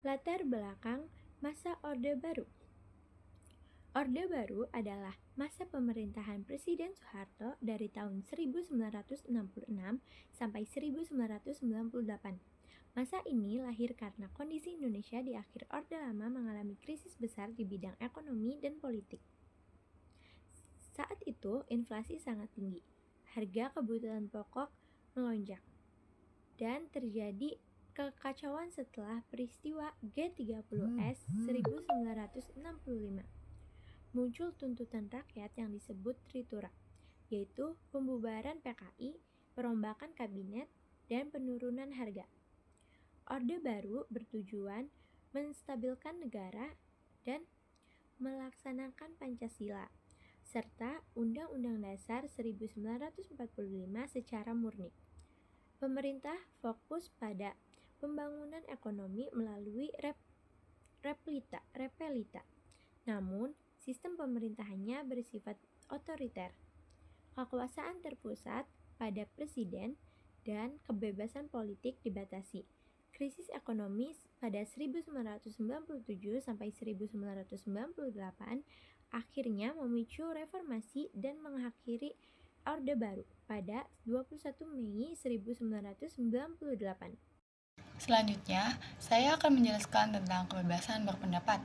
Latar belakang masa Orde Baru. Orde Baru adalah masa pemerintahan Presiden Soeharto dari tahun 1966 sampai 1998. Masa ini lahir karena kondisi Indonesia di akhir Orde Lama mengalami krisis besar di bidang ekonomi dan politik. Saat itu, inflasi sangat tinggi, harga kebutuhan pokok melonjak, dan terjadi kekacauan setelah peristiwa G30S 1965. Muncul tuntutan rakyat yang disebut Tritura, yaitu pembubaran PKI, perombakan kabinet, dan penurunan harga. Orde Baru bertujuan menstabilkan negara dan melaksanakan Pancasila serta Undang-Undang Dasar 1945 secara murni. Pemerintah fokus pada pembangunan ekonomi melalui repelita. Namun, sistem pemerintahannya bersifat otoriter. Kekuasaan terpusat pada presiden dan kebebasan politik dibatasi. Krisis ekonomi pada 1997 sampai 1998 akhirnya memicu reformasi dan mengakhiri Orde Baru pada 21 Mei 1998. Selanjutnya, saya akan menjelaskan tentang kebebasan berpendapat.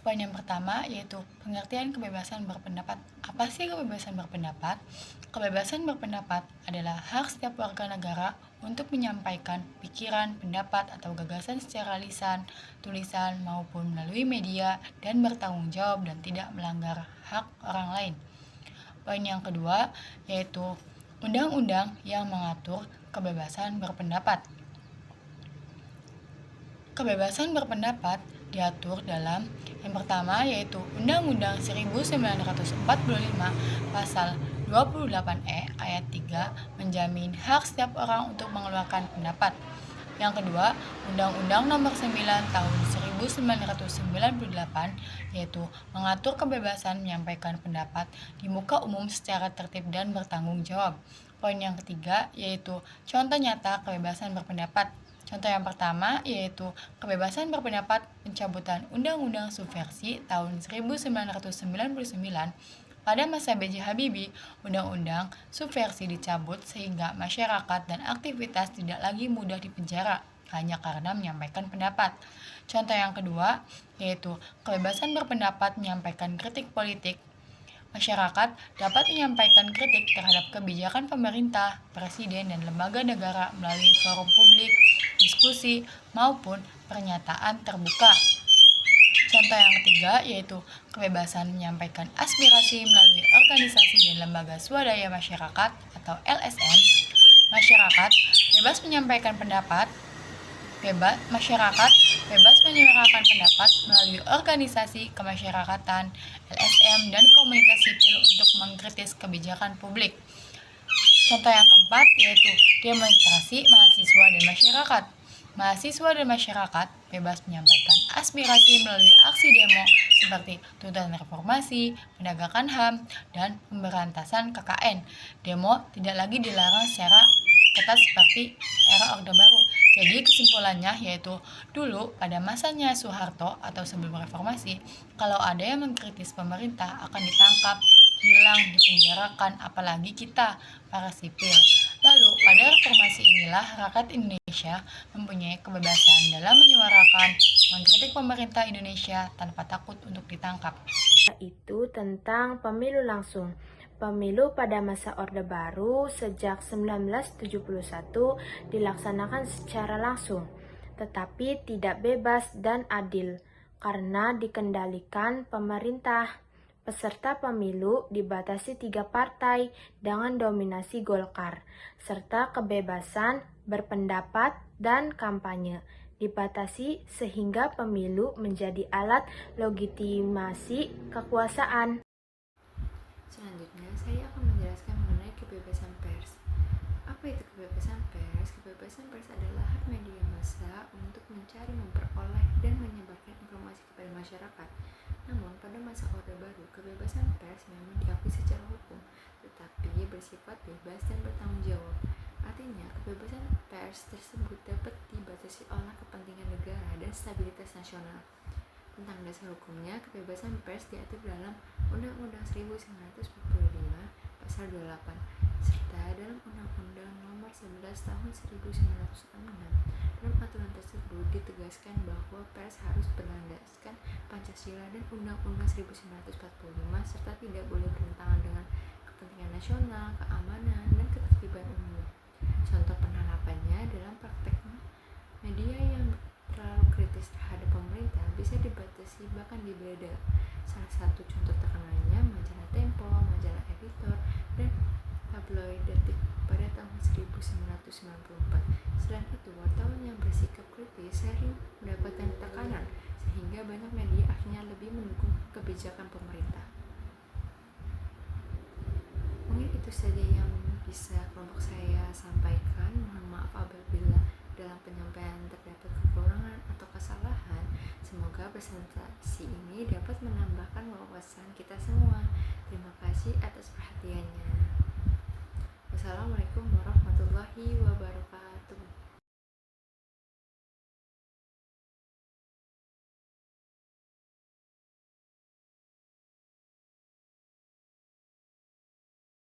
Poin yang pertama yaitu pengertian kebebasan berpendapat. Apa sih kebebasan berpendapat? Kebebasan berpendapat adalah hak setiap warga negara untuk menyampaikan pikiran, pendapat, atau gagasan secara lisan, tulisan, maupun melalui media dan bertanggung jawab dan tidak melanggar hak orang lain. Poin yang kedua yaitu undang-undang yang mengatur kebebasan berpendapat. Kebebasan berpendapat diatur dalam yang pertama yaitu Undang-Undang 1945 Pasal 28E ayat 3 menjamin hak setiap orang untuk mengeluarkan pendapat. Yang kedua, Undang-Undang Nomor 9 Tahun 1998 yaitu mengatur kebebasan menyampaikan pendapat di muka umum secara tertib dan bertanggung jawab. Poin yang ketiga yaitu contoh nyata kebebasan berpendapat. Contoh yang pertama yaitu kebebasan berpendapat pencabutan Undang-Undang Subversi tahun 1999. Pada masa B.J. Habibie, Undang-Undang Subversi dicabut sehingga masyarakat dan aktivitas tidak lagi mudah dipenjara hanya karena menyampaikan pendapat. Contoh yang kedua yaitu kebebasan berpendapat menyampaikan kritik politik. Masyarakat dapat menyampaikan kritik terhadap kebijakan pemerintah, presiden, dan lembaga negara melalui forum publik, diskusi, maupun pernyataan terbuka. Contoh yang ketiga yaitu kebebasan menyampaikan aspirasi melalui organisasi dan lembaga swadaya masyarakat atau LSM. Masyarakat bebas menyampaikan pendapat. Masyarakat bebas menyuarakan pendapat melalui organisasi kemasyarakatan, LSM, dan komunitas sipil untuk mengkritis kebijakan publik. Contoh yang keempat yaitu demonstrasi mahasiswa dan masyarakat. Mahasiswa dan masyarakat bebas menyampaikan aspirasi melalui aksi demo seperti tuntutan reformasi, penegakan HAM, dan pemberantasan KKN. Demo tidak lagi dilarang secara ketat seperti era Orde Baru. Jadi kesimpulannya yaitu dulu pada masanya Soeharto atau sebelum reformasi, kalau ada yang mengkritis pemerintah akan ditangkap, hilang, dipenjarakan, apalagi kita, para sipil. Lalu pada reformasi inilah rakyat Indonesia mempunyai kebebasan dalam menyuarakan, mengkritik pemerintah Indonesia tanpa takut untuk ditangkap. Itu tentang pemilu langsung. Pemilu pada masa Orde Baru sejak 1971 dilaksanakan secara langsung, tetapi tidak bebas dan adil karena dikendalikan pemerintah. Peserta pemilu dibatasi 3 partai dengan dominasi Golkar, serta kebebasan berpendapat dan kampanye dibatasi sehingga pemilu menjadi alat legitimasi kekuasaan. Selanjutnya, saya akan menjelaskan mengenai kebebasan pers. Apa itu kebebasan pers? Kebebasan pers adalah hak media massa untuk mencari, memperoleh, dan menyebarkan informasi kepada masyarakat. Namun, pada masa Orde Baru, kebebasan pers memang diakui secara hukum, tetapi bersifat bebas dan bertanggung jawab. Artinya, kebebasan pers tersebut dapat dibatasi oleh kepentingan negara dan stabilitas nasional. Tentang dasar hukumnya, kebebasan pers diatur dalam Undang-Undang 1945 Pasal 28 serta dalam Undang-Undang Nomor 11 Tahun 1966. Dalam aturan tersebut ditegaskan bahwa pers harus berlandaskan Pancasila dan Undang-Undang 1945 serta tidak boleh bertentangan dengan kepentingan nasional, keamanan, dan ketertiban umum. Contoh penerapannya dalam prakteknya, media yang terlalu kritis terhadap pemerintah bisa dibatasi bahkan dibeleda. Salah satu contoh terkenalnya majalah Tempo, majalah Editor, dan tabloid Detik pada tahun 1994. Selain itu, wartawan yang bersikap kritis sering mendapatkan tekanan, sehingga banyak media akhirnya lebih mendukung kebijakan pemerintah. Mungkin itu saja yang bisa kelompok saya sampaikan. Mohon maaf apabila dalam penyampaian terdapat kekurangan atau kesalahan. Semoga presentasi ini dapat menambahkan wawasan kita semua. Terima kasih atas perhatiannya. Wassalamualaikum warahmatullahi wabarakatuh.